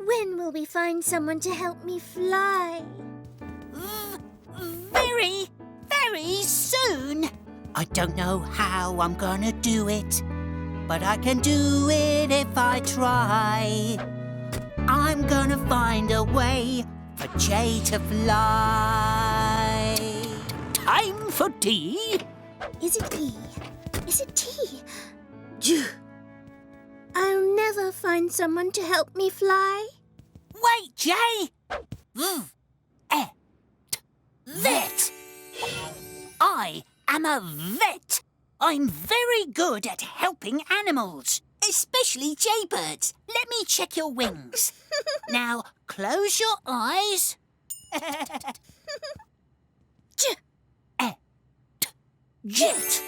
When will we find someone to help me fly? Very, very soon. I don't know how I'm gonna do it, but I can do it if I try. I'm gonna find a way for Jay to fly. Time for tea. Is it E? Is it T? J. I'll never find someone to help me fly. Wait, Jay! Vet! I am a vet. I'm very good at helping animals, especially jaybirds. Let me check your wings. Now, close your eyes. Jet.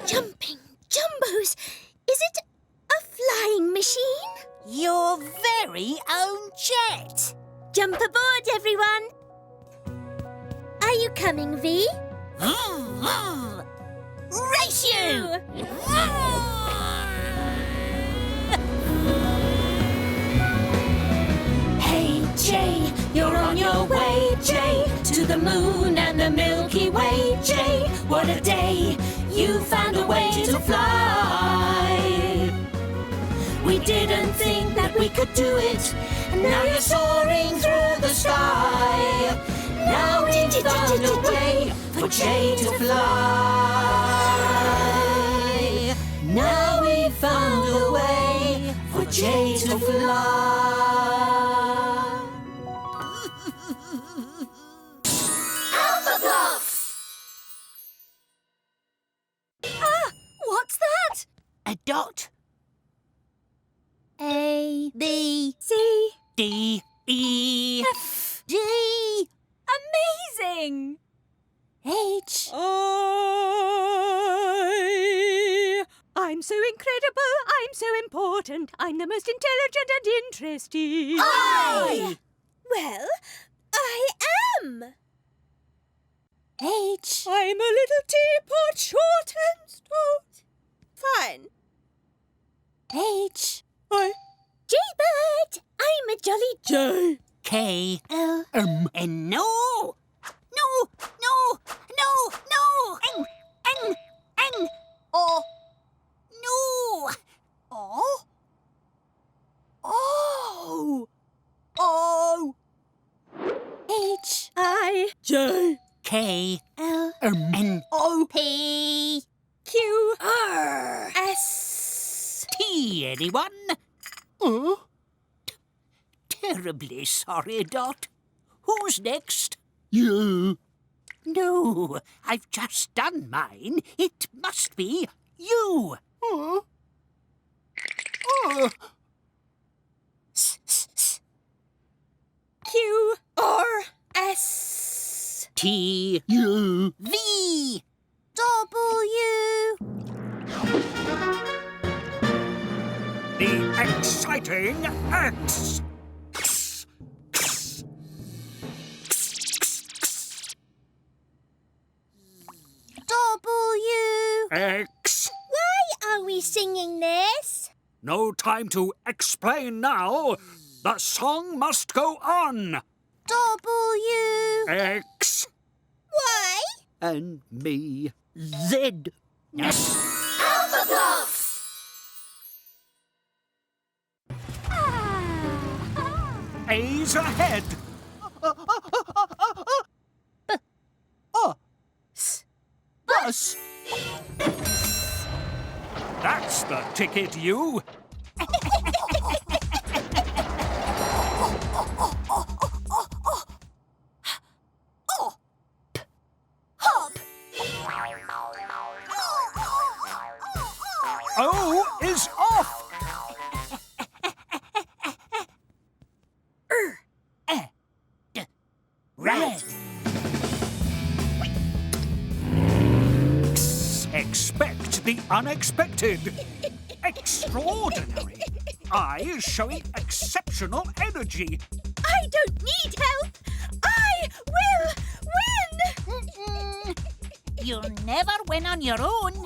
Jumping Jumbos! Is it a flying machine? Your very own jet. Jump aboard, everyone! Are you coming, V? Race you! Hey, Jay, you're on your way, Jay, to the moon and the Milky Way, Jay. What a day! You found a way to fly. We didn't think that we could do it, and now you're soaring through the sky. Now we found a way for Jay to fly. Now we found a way for Jay to fly. Alphablocks! Ah! What's that? A dot. A, B, C. D, E, F. G, Amazing! H. I'm so incredible, I'm so important, I'm the most intelligent and interesting. I. Well, I am. H. I'm a little teapot, short and stout. Fine. H. Jaybird! I'm a jolly J. K. L. And no! No! No! No! No! N! O. No! O. O. O. H. I. J. K. L. N. O. P. Q. R. S. T. Anyone? Terribly sorry, Dot. Who's next? You. No, I've just done mine. It must be you. Q. R. S. T. You. V. W. The exciting X. W. X. Why are we singing this? No time to explain now. The song must go on. W. X. Why? And me. Z. Alphablocks! A's ahead. Bus. That's the ticket, you. Hop. O is off. Red. Expect the unexpected. Extraordinary. I is showing exceptional energy. I don't need help. I will win. You'll never win on your own.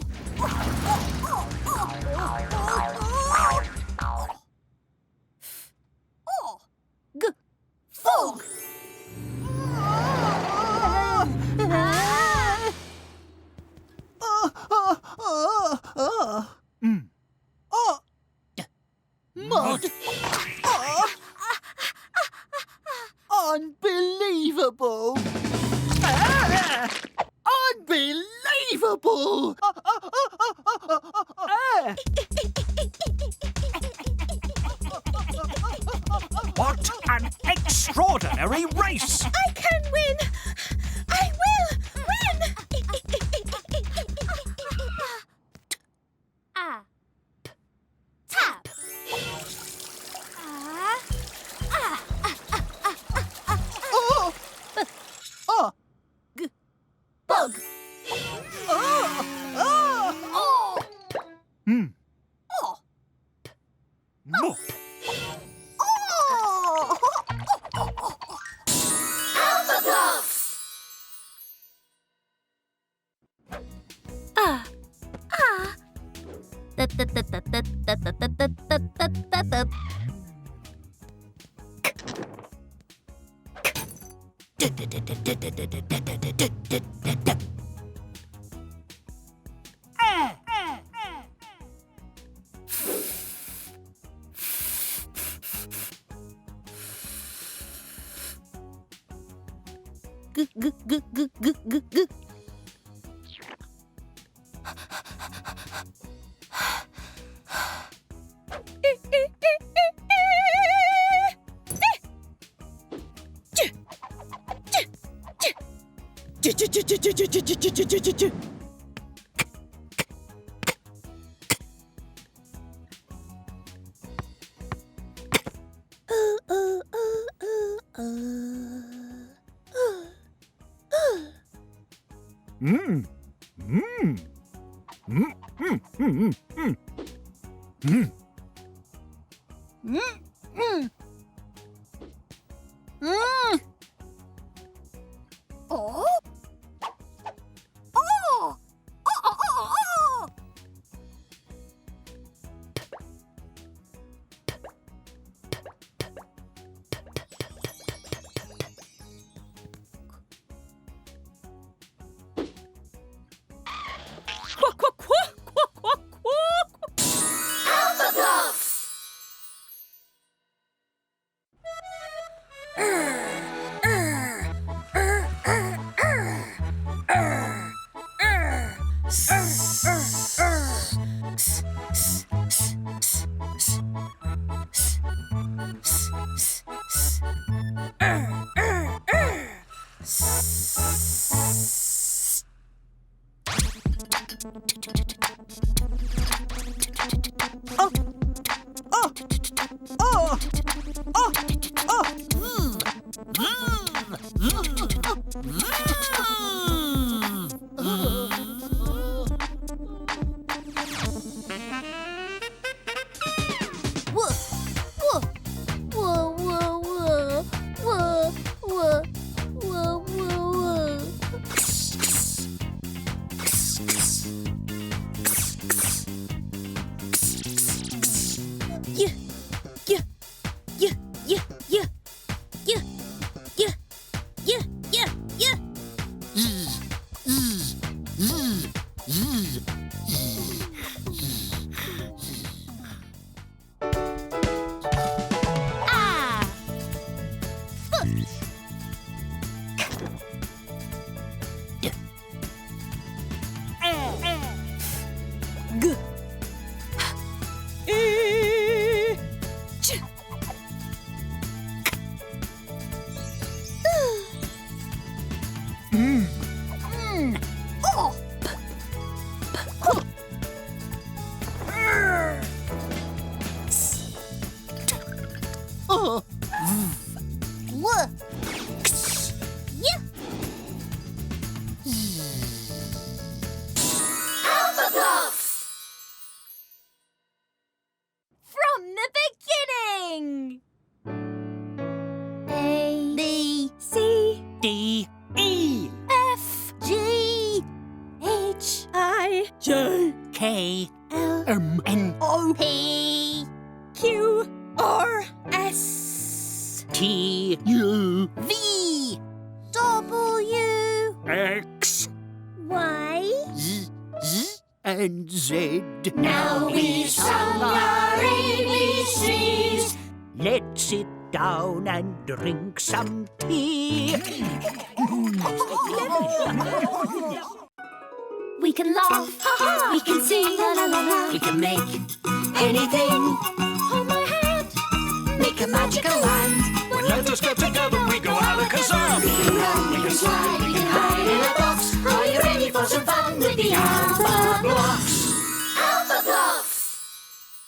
God! Unbelievable! Unbelievable! What an extraordinary race! I can win! I will win! Tap. Oh! Oh! Bug. Oh! Oh. Hmm. Oh. Mop. Alphablocks. Hmm. Hmm. Hmm. Hmm. Hmm. Hmm. Hmm. Oh. Oh. Oh. Quack, quack, quack, quack, quack, quack. Alphablocks. Alphablocks. From the beginning. A, B, C, D, E, F, G, H, I, J, K, L, M, N, O, P, Q, R, S, T, U, V, W, X. Y, Z, Z, and Z. Now we've sung our ABCs. Let's sit down and drink some tea. We can laugh, we can sing, la la la la. We can make anything. Hold my hand, make a magical land. When letters get together, we go alakazam. We can run, we can slide, we can hide in a box. Are you ready for some fun with the Alphablocks?